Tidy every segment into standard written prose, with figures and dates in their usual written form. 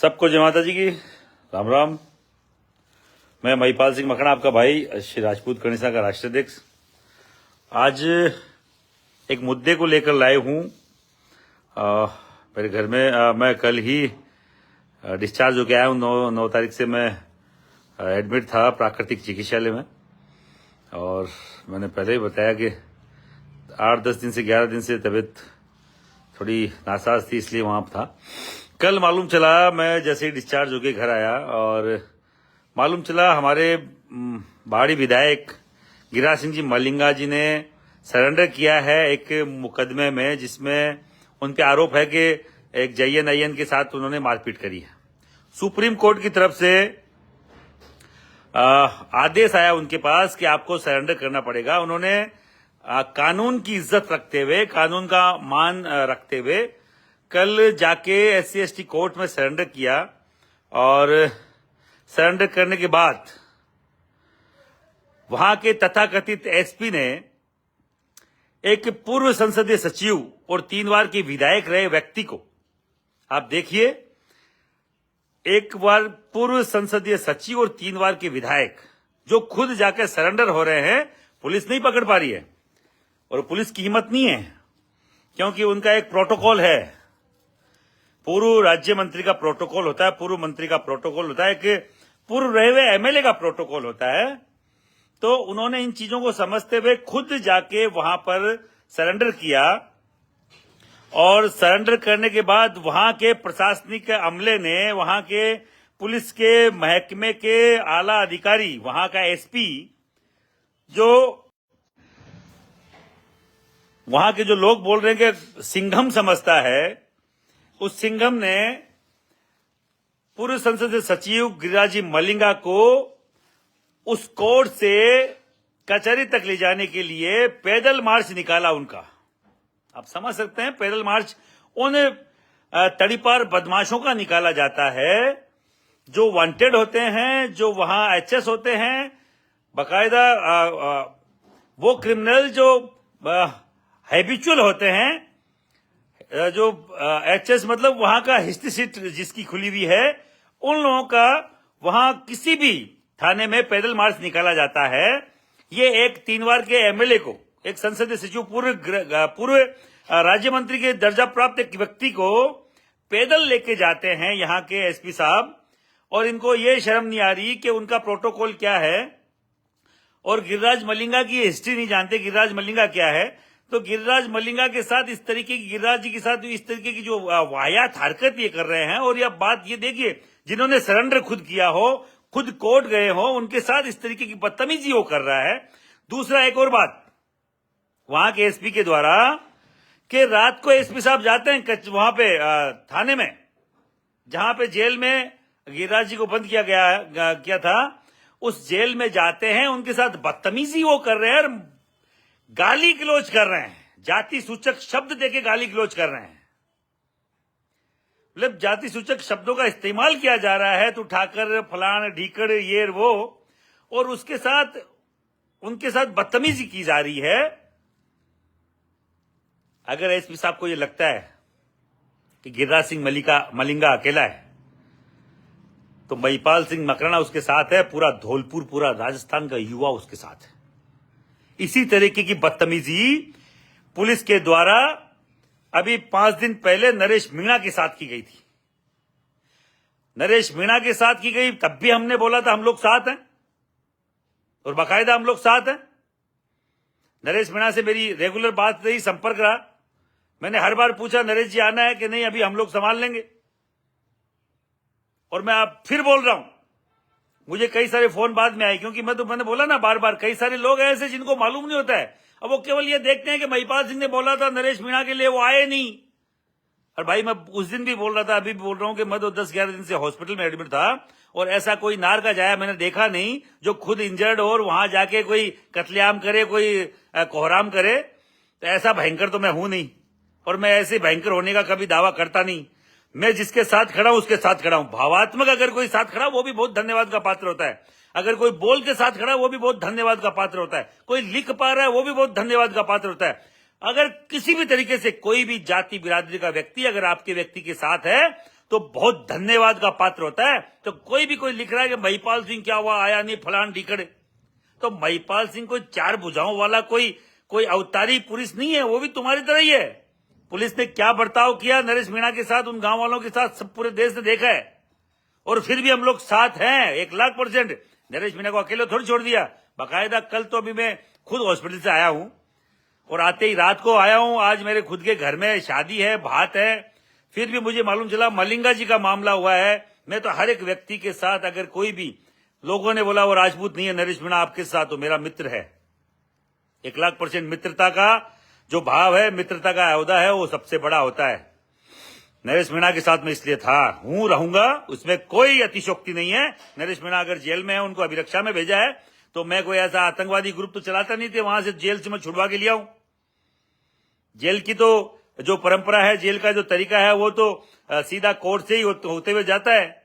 सबको जय माता जी की राम राम। मैं महिपाल सिंह मखना, आपका भाई श्री राजपूत कनिसा का राष्ट्रीय अध्यक्ष। आज एक मुद्दे को लेकर लाए हूं। मेरे घर में मैं कल ही डिस्चार्ज होकर आया हूं। 9 तारीख से मैं एडमिट था प्राकृतिक चिकित्सालय में, और मैंने पहले ही बताया कि 8-10 दिन से 11 दिन से तबीयत थोड़ी नासाज थी, इसलिए वहां था। कल मालूम चला, मैं जैसे ही डिस्चार्ज होके घर आया और मालूम चला हमारे बाड़ी विधायक गिरिराज सिंह जी मलिंगा जी ने सरेंडर किया है एक मुकदमे में, जिसमें उन पे आरोप है कि एक JNIN के साथ उन्होंने मारपीट करी है। सुप्रीम कोर्ट की तरफ से आदेश आया उनके पास कि आपको सरेंडर करना पड़ेगा। उन्होंने कानून की इज्जत रखते हुए, कानून का मान रखते हुए कल जाके SC/ST कोर्ट में सरेंडर किया, और सरेंडर करने के बाद वहां के तथाकथित SP ने एक पूर्व संसदीय सचिव और 3 बार के विधायक रहे व्यक्ति को, आप देखिए, एक बार पूर्व संसदीय सचिव और 3 बार के विधायक जो खुद जाकर सरेंडर हो रहे हैं, पुलिस नहीं पकड़ पा रही है। और पुलिस की हिम्मत नहीं है, क्योंकि उनका एक प्रोटोकॉल है, पूर्व राज्य मंत्री का प्रोटोकॉल होता है, पूर्व मंत्री का प्रोटोकॉल होता है, कि पूर्व रहे हुए MLA का प्रोटोकॉल होता है। तो उन्होंने इन चीजों को समझते हुए खुद जाके वहां पर सरेंडर किया, और सरेंडर करने के बाद वहां के प्रशासनिक अमले ने, वहां के पुलिस के महकमे के आला अधिकारी, वहां का SP, जो वहां के जो लोग बोल रहे हैं कि सिंघम समझता है, उस सिंघम ने पूर्व संसदीय सचिव गिरिराज जी मलिंगा को उस कोर्ट से कचहरी तक ले जाने के लिए पैदल मार्च निकाला उनका। आप समझ सकते हैं, पैदल मार्च उन तड़ीपार बदमाशों का निकाला जाता है जो वांटेड होते हैं, जो वहां HS होते हैं, बकायदा वो क्रिमिनल जो हैबिचुअल होते हैं, जो HS मतलब वहां का हिस्ट्री सीट जिसकी खुली हुई है, उन लोगों का वहां किसी भी थाने में पैदल मार्च निकाला जाता है। ये एक 3 बार के MLA को, एक संसदीय सचिव, पूर्व राज्य मंत्री के दर्जा प्राप्त एक व्यक्ति को पैदल लेके जाते हैं यहाँ के SP साहब, और इनको ये शर्म नहीं आ रही कि उनका प्रोटोकॉल क्या है। और गिरिराज मलिंगा की हिस्ट्री नहीं जानते, गिरिराज मलिंगा क्या है। तो गिरिराज मलिंगा के साथ इस तरीके की, गिरिराज जी के साथ इस तरीके की जो वाहियात हरकत ये कर रहे हैं, और यह बात ये देखिए, जिन्होंने सरेंडर खुद किया हो, खुद कोर्ट गए हो, उनके साथ इस तरीके की बदतमीजी वो कर रहा है। दूसरा, एक और बात, वहां के SP के द्वारा कि रात को SP साहब जाते हैं वहां पे थाने में, जहां पे जेल में गिरिराज जी को बंद किया था, उस जेल में जाते हैं, उनके साथ बदतमीजी वो कर रहे हैं, गाली गलौज कर रहे हैं, जाति सूचक शब्द देके गाली गलौज कर रहे हैं। मतलब जाति सूचक शब्दों का इस्तेमाल किया जा रहा है, तो ठाकर, फलान, ढीकड़, ये वो, और उसके साथ उनके साथ बदतमीजी की जा रही है। अगर SP साहब को ये लगता है कि गिरिराज सिंह मलिंगा अकेला है, तो महिपाल सिंह मकराना उसके साथ है, पूरा धौलपुर, पूरा राजस्थान का युवा उसके साथ है। इसी तरीके की बदतमीजी पुलिस के द्वारा अभी 5 दिन पहले नरेश मीणा के साथ की गई थी। नरेश मीणा के साथ की गई, तब भी हमने बोला था हम लोग साथ हैं, और बाकायदा हम लोग साथ हैं। नरेश मीणा से मेरी रेगुलर बात रही, संपर्क रहा। मैंने हर बार पूछा, नरेश जी आना है कि नहीं, अभी हम लोग संभाल लेंगे। और मैं अब फिर बोल रहा हूं, मुझे कई सारे फोन बाद में आए, क्योंकि मैंने बोला ना बार बार, कई सारे लोग ऐसे जिनको मालूम नहीं होता है। अब वो केवल ये देखते हैं कि महिपाल सिंह ने बोला था नरेश मीणा के लिए, वो आए नहीं। और भाई, मैं उस दिन भी बोल रहा था, अभी भी बोल रहा हूं कि मैं तो 10-11 दिन से हॉस्पिटल में एडमिट था, और ऐसा कोई नार का जाया मैंने देखा नहीं जो खुद इंजर्ड हो और वहां जाके कोई कत्लेआम करे, कोई कोहराम करे। तो ऐसा भयंकर तो मैं हूं नहीं, और मैं ऐसे भयंकर होने का कभी दावा करता नहीं। मैं जिसके साथ खड़ा हूं उसके साथ खड़ा हूं। भावात्मक अगर कोई साथ खड़ा, वो भी बहुत धन्यवाद का पात्र होता है। अगर कोई बोल के साथ खड़ा, वो भी बहुत धन्यवाद का पात्र होता है। कोई लिख पा रहा है, वो भी बहुत धन्यवाद का पात्र होता है। अगर किसी भी तरीके से कोई भी जाति बिरादरी का व्यक्ति अगर आपके व्यक्ति के साथ है, तो बहुत धन्यवाद का पात्र होता है। तो कोई लिख रहा है कि महिपाल सिंह क्या हुआ, आया नहीं, फलान ढीकड़, तो महिपाल सिंह कोई चार भुजाओं वाला कोई अवतारी पुलिस नहीं है, वो भी तुम्हारी तरह ही है। पुलिस ने क्या बर्ताव किया नरेश मीणा के साथ, उन गांव वालों के साथ, सब पूरे देश ने देखा है। और फिर भी हम लोग साथ हैं 1,00,000%। नरेश मीणा को अकेले थोड़ी छोड़ दिया। बाकायदा कल तो अभी मैं खुद हॉस्पिटल से आया हूं और आते ही रात को आया हूं। आज मेरे खुद के घर में शादी है, भात है। फिर भी मुझे मालूम चला मलिंगा जी का मामला हुआ है। मैं तो हर एक व्यक्ति के साथ, अगर कोई भी लोगों ने बोला वो राजपूत नहीं है, नरेश मीणा आपके साथ, तो मेरा मित्र है। 1,00,000% मित्रता का जो भाव है, मित्रता का अहदा है, वो सबसे बड़ा होता है। नरेश मीणा के साथ में इसलिए रहूंगा, उसमें कोई अतिशोक्ति नहीं है। नरेश मीणा अगर जेल में है, उनको अभिरक्षा में भेजा है, तो मैं कोई ऐसा आतंकवादी ग्रुप तो चलाता नहीं थे, वहां से जेल से मैं छुड़वा के लिया हूं। जेल की तो जो परंपरा है, जेल का जो तरीका है, वो तो सीधा कोर्ट से ही होते हुए जाता है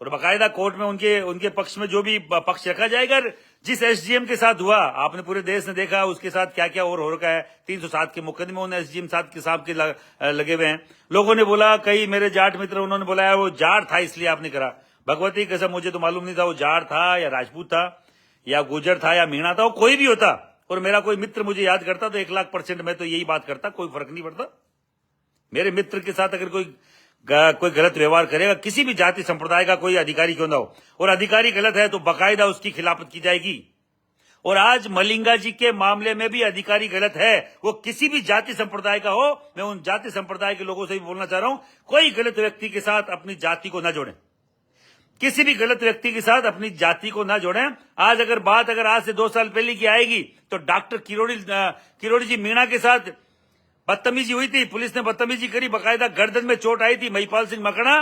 और बाकायदा कोर्ट में उनके पक्ष में जो भी पक्ष रखा जाएगा। जिस एसडीएम के साथ हुआ, आपने पूरे देश ने देखा उसके साथ क्या क्या और हो रखा है। 307 के मुकदमे उन एसडीएम साहब के लगे हुए हैं। लोगों ने बोला, कई मेरे जाट मित्र उन्होंने बोला वो जाट था इसलिए आपने करा। भगवती कसम, मुझे तो मालूम नहीं था वो जाट था या राजपूत था या गुर्जर था या मीणा था, वो कोई भी होता और मेरा कोई मित्र मुझे याद करता तो 1,00,000% मैं तो यही बात करता, कोई फर्क नहीं पड़ता। मेरे मित्र के साथ अगर कोई गलत व्यवहार करेगा, किसी भी जाति संप्रदाय का कोई अधिकारी क्यों ना हो, और अधिकारी गलत है तो बाकायदा उसकी खिलाफत की जाएगी। और आज मलिंगा जी के मामले में भी अधिकारी गलत है, वो किसी भी जाति संप्रदाय का हो। मैं उन जाति संप्रदाय के लोगों से भी बोलना चाह रहा हूं, कोई गलत व्यक्ति के साथ अपनी जाति को न जोड़ें, किसी भी गलत व्यक्ति के साथ अपनी जाति को न जोड़ें। आज आज से 2 साल पहले की आएगी तो डॉक्टर किरोड़ी जी मीणा के साथ बदतमीजी हुई थी, पुलिस ने बदतमीजी करी, बाकायदा गर्दन में चोट आई थी। महिपाल सिंह मकड़ा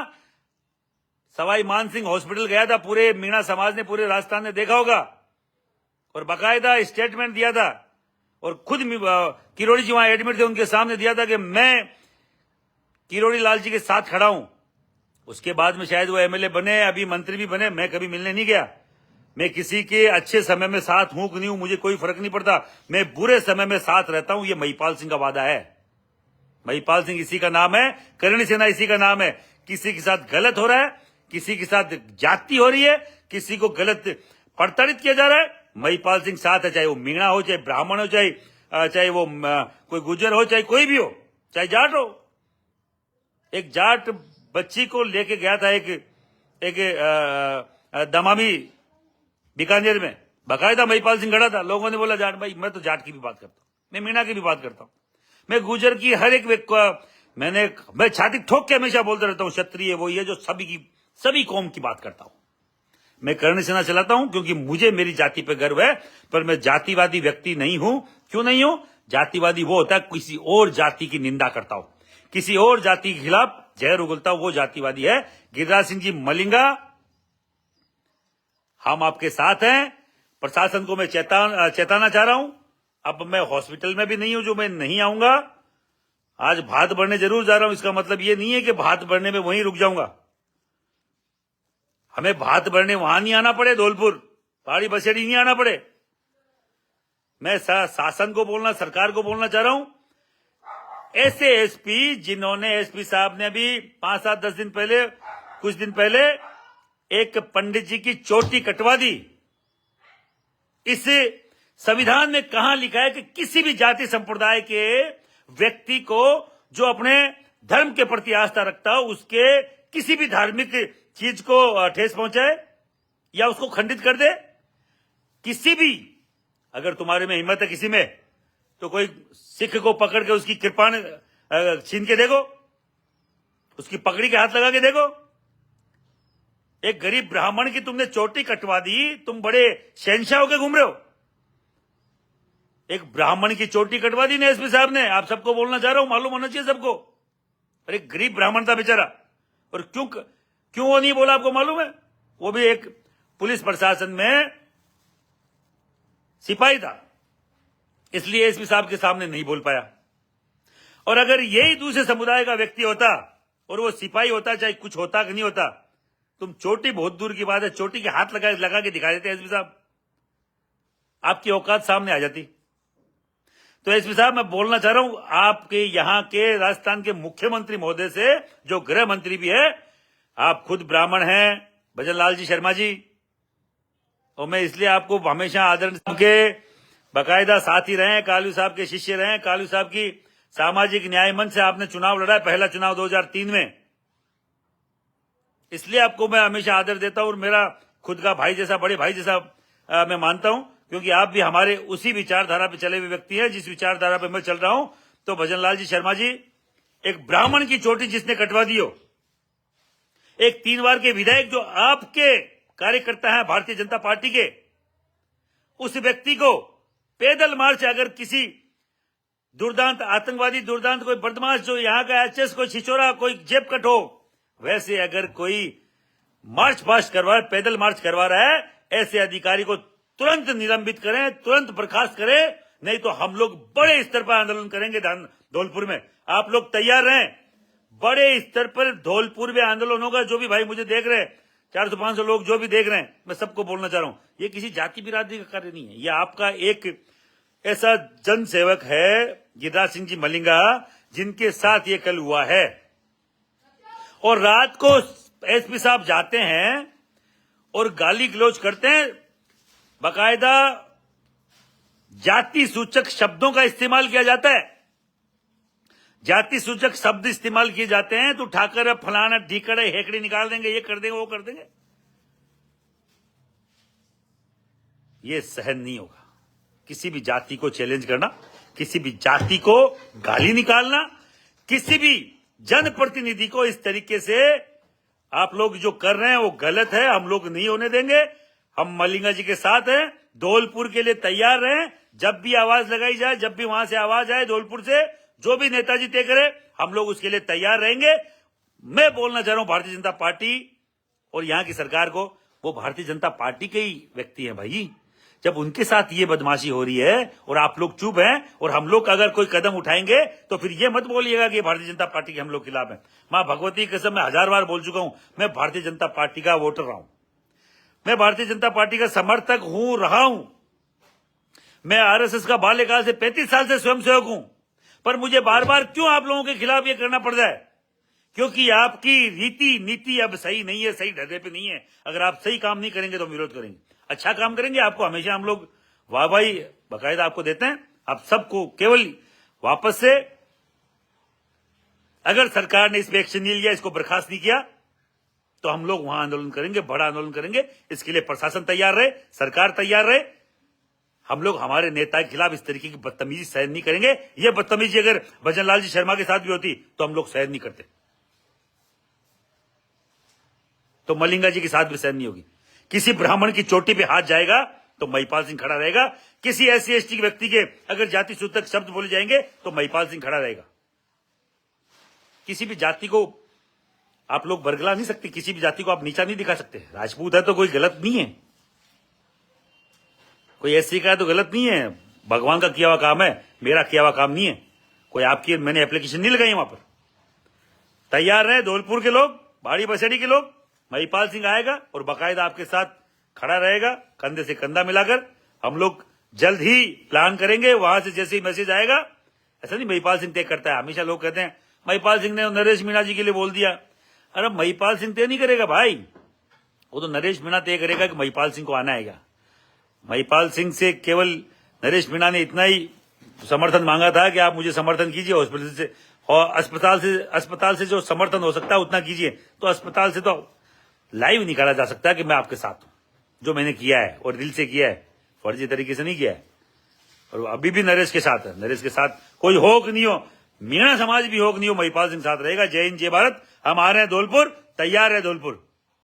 सवाई मान सिंह हॉस्पिटल गया था, पूरे मीणा समाज ने, पूरे राजस्थान ने देखा होगा, और बाकायदा स्टेटमेंट दिया था और खुद किरोड़ी जी वहां एडमिट थे, उनके सामने दिया था कि मैं किरोड़ी लाल जी के साथ खड़ा हूं। उसके बाद में शायद वो एमएलए बने, अभी मंत्री भी बने, मैं कभी मिलने नहीं गया। मैं किसी के अच्छे समय में साथ हूं कि नहीं हूं, मुझे कोई फर्क नहीं पड़ता। मैं बुरे समय में साथ रहता हूं, ये महिपाल सिंह का वादा है। महिपाल सिंह इसी का नाम है, करणी सेना इसी का नाम है। किसी के साथ गलत हो रहा है, किसी के साथ जाति हो रही है, किसी को गलत प्रताड़ित किया जा रहा है, महिपाल सिंह साथ है। चाहे वो मीणा हो, चाहे ब्राह्मण हो, चाहे वो कोई गुर्जर हो, चाहे कोई भी हो, चाहे जाट हो। एक जाट बच्ची को लेके गया था एक दमामी बीकानेर में, बाकायदा महिपाल सिंह खड़ा था। लोगों ने बोला जाट भाई, मैं तो जाट की भी बात करता हूं, मैं मीणा की भी बात करता हूं, मैं गुर्जर की हर एक मैं छाती ठोक के हमेशा बोलता रहता हूं, क्षत्रिय वो ये जो सभी कौम की बात करता हूं। मैं करणी सेना चलाता हूं क्योंकि मुझे मेरी जाति पे गर्व है, पर मैं जातिवादी व्यक्ति नहीं हूं। क्यों नहीं हूं? जातिवादी वो होता है किसी और जाति की निंदा करता हो, किसी और जाति के खिलाफ जहर उगलता हो, वो जातिवादी है। गिरिराज सिंह जी मलिंगा, हम आपके साथ हैं। प्रशासन को मैं चेताना चाह रहा हूं। अब मैं हॉस्पिटल में भी नहीं हूं जो मैं नहीं आऊंगा। आज भात भरने जरूर जा रहा हूं, इसका मतलब ये नहीं है कि भात भरने में वहीं रुक जाऊंगा। हमें भात भरने वहां नहीं आना पड़े, धौलपुर पहाड़ी बसेड़ी नहीं आना पड़े। मैं शासन को बोलना, सरकार को बोलना चाह रहा हूं, ऐसे एसपी जिन्होंने, एसपी साहब ने अभी 5-7-10 दिन पहले, कुछ दिन पहले एक पंडित जी की चोटी कटवा दी। इस संविधान में कहां लिखा है कि किसी भी जाति संप्रदाय के व्यक्ति को जो अपने धर्म के प्रति आस्था रखता हो, उसके किसी भी धार्मिक चीज को ठेस पहुंचाए या उसको खंडित कर दे? किसी भी, अगर तुम्हारे में हिम्मत है किसी में, तो कोई सिख को पकड़ के उसकी कृपाण छीन के देखो, उसकी पकड़ी के हाथ लगा के देखो। एक गरीब ब्राह्मण की तुमने चोटी कटवा दी, तुम बड़े शहंशाह होके घूम रहे हो। एक ब्राह्मण की चोटी कटवा दी ना एसपी साहब ने, आप सबको बोलना चाह रहा हूं, मालूम होना चाहिए सबको। और एक गरीब ब्राह्मण था बेचारा, और क्यों वो नहीं बोला आपको मालूम है? वो भी एक पुलिस प्रशासन में सिपाही था, इसलिए एसपी साहब के सामने नहीं बोल पाया। और अगर यही दूसरे समुदाय का व्यक्ति होता और वो सिपाही होता, चाहे कुछ होता कि नहीं होता, तुम चोटी बहुत दूर की बात है, चोटी के हाथ लगा के दिखा देते एसपी साहब, आपकी औकात सामने आ जाती। तो एसपी साहब, मैं बोलना चाह रहा हूं आपके यहाँ के राजस्थान के मुख्यमंत्री महोदय से, जो गृह मंत्री भी है, आप खुद ब्राह्मण हैं भजन लाल जी शर्मा जी, और मैं इसलिए आपको हमेशा आदर के बाकायदा साथी रहे, कालू साहब के शिष्य रहे, कालू साहब की सामाजिक न्याय मंच से आपने चुनाव लड़ा, पहला चुनाव 2003 में, इसलिए आपको मैं हमेशा आदर देता हूं और मेरा खुद का भाई जैसा, बड़े भाई जैसा मैं मानता हूं, क्योंकि आप भी हमारे उसी विचारधारा पे चले हुए व्यक्ति हैं जिस विचारधारा पे मैं चल रहा हूं। तो भजन लाल जी शर्मा जी, एक ब्राह्मण की चोटी जिसने कटवा दी हो, एक 3 बार के विधायक जो आपके कार्यकर्ता हैं भारतीय जनता पार्टी के, उस व्यक्ति को पैदल मार्च, अगर किसी दुर्दांत आतंकवादी, दुर्दांत कोई बदमाश, जो यहाँ का एचएस, कोई छिचोरा, कोई जेब कट हो, वैसे अगर कोई मार्च पास्ट करवा, पैदल मार्च करवा रहा है, ऐसे अधिकारी को तुरंत निलंबित करें, तुरंत बर्खास्त करें, नहीं तो हम लोग बड़े स्तर पर आंदोलन करेंगे धौलपुर में। आप लोग तैयार रहें, बड़े स्तर पर धौलपुर में आंदोलन होगा। जो भी भाई मुझे देख रहे हैं, 400-500 लोग जो भी देख रहे हैं, मैं सबको बोलना चाह रहा हूं, ये किसी जाति बिरादरी का कार्य नहीं है, ये आपका एक ऐसा जन सेवक है गिरिराज सिंह जी मलिंगा, जिनके साथ ये कल हुआ है। और रात को एसपी साहब जाते हैं और गाली गलौज करते हैं, बाकायदा जाति सूचक शब्दों का इस्तेमाल किया जाता है, जाति सूचक शब्द इस्तेमाल किए जाते हैं, तो उठाकर फलाना ढीकड़े हेकड़ी निकाल देंगे, ये कर देंगे, वो कर देंगे। ये सहन नहीं होगा। किसी भी जाति को चैलेंज करना, किसी भी जाति को गाली निकालना, किसी भी जनप्रतिनिधि को इस तरीके से आप लोग जो कर रहे हैं वो गलत है, हम लोग नहीं होने देंगे। हम मलिंगा जी के साथ हैं, धौलपुर के लिए तैयार रहें। जब भी आवाज लगाई जाए, जब भी वहां से आवाज आए धौलपुर से, जो भी नेताजी तय करे, हम लोग उसके लिए तैयार रहेंगे। मैं बोलना चाह रहा हूं भारतीय जनता पार्टी और यहां की सरकार को, वो भारतीय जनता पार्टी के ही व्यक्ति हैं भाई। जब उनके साथ ये बदमाशी हो रही है और आप लोग चुप हैं, और हम लोग अगर कोई कदम उठाएंगे तो फिर ये मत बोलिएगा कि भारतीय जनता पार्टी के हम लोग खिलाफ हैं। मां भगवती की कसम, मैं 1000 बार बोल चुका हूं, मैं भारतीय जनता पार्टी का वोटर रहा हूं, मैं भारतीय जनता पार्टी का समर्थक हूं, रहा हूं। मैं आरएसएस का बाल्यकाल से 35 साल से स्वयंसेवक हूं, पर मुझे बार बार क्यों आप लोगों के खिलाफ ये करना पड़ जाए? क्योंकि आपकी रीति नीति अब सही नहीं है, सही ढर्रे पे नहीं है। अगर आप सही काम नहीं करेंगे तो हम विरोध करेंगे, अच्छा काम करेंगे आपको हमेशा हम लोग वाहवाही बाकायदा आपको देते हैं। आप सबको केवल वापस से, अगर सरकार ने इस पे एक्शन नहीं लिया, इसको बर्खास्त नहीं किया, तो हम लोग वहां आंदोलन करेंगे, बड़ा आंदोलन करेंगे। इसके लिए प्रशासन तैयार रहे, सरकार तैयार रहे। हम लोग हमारे नेता के खिलाफ इस तरीके की बदतमीजी सहन नहीं करेंगे। ये बदतमीजी अगर भजन लाल जी शर्मा के साथ भी होती तो हम लोग सहन नहीं करते, तो मलिंगा जी के साथ भी सहन नहीं होगी। किसी ब्राह्मण की चोटी पे हाथ जाएगा तो महिपाल सिंह खड़ा रहेगा। किसी SC ST के व्यक्ति के अगर जाति सूचक शब्द बोले जाएंगे तो महिपाल सिंह खड़ा रहेगा। किसी भी जाति को आप लोग बरगला नहीं सकते, किसी भी जाति को आप नीचा नहीं दिखा सकते। राजपूत है तो कोई गलत नहीं है, कोई SC का है तो गलत नहीं है, भगवान का किया हुआ काम है, मेरा किया हुआ काम नहीं है। कोई आपकी मैंने एप्लीकेशन नहीं लगाई वहां पर। तैयार रहे धौलपुर के लोग, बाड़ी बसेड़ी के लोग, महिपाल सिंह आएगा और बाकायदा आपके साथ खड़ा रहेगा, कंधे से कंधा मिलाकर। हम लोग जल्द ही प्लान करेंगे, वहां से जैसे ही मैसेज आएगा। ऐसा नहीं महिपाल सिंह तय करता है, हमेशा लोग कहते हैं महिपाल सिंह ने नरेश मीणा जी के लिए बोल दिया। अरे महिपाल सिंह तय नहीं करेगा भाई, वो तो नरेश मीणा तय करेगा कि महिपाल सिंह को आना आएगा। महिपाल सिंह से केवल नरेश मीणा ने इतना ही समर्थन मांगा था कि आप मुझे समर्थन कीजिए हॉस्पिटल से, और अस्पताल से जो समर्थन हो सकता है उतना कीजिए। तो अस्पताल से तो लाइव निकाला जा सकता है कि मैं आपके साथ हूं, जो मैंने किया है और दिल से किया है, फर्जी तरीके से नहीं किया है। और अभी भी नरेश के साथ है, नरेश के साथ कोई हो कि नहीं हो, मीणा समाज भी हो कि नहीं हो, महिपाल सिंह साथ रहेगा। जय हिंद, जय भारत। हम आ रहे हैं धौलपुर, तैयार है धौलपुर।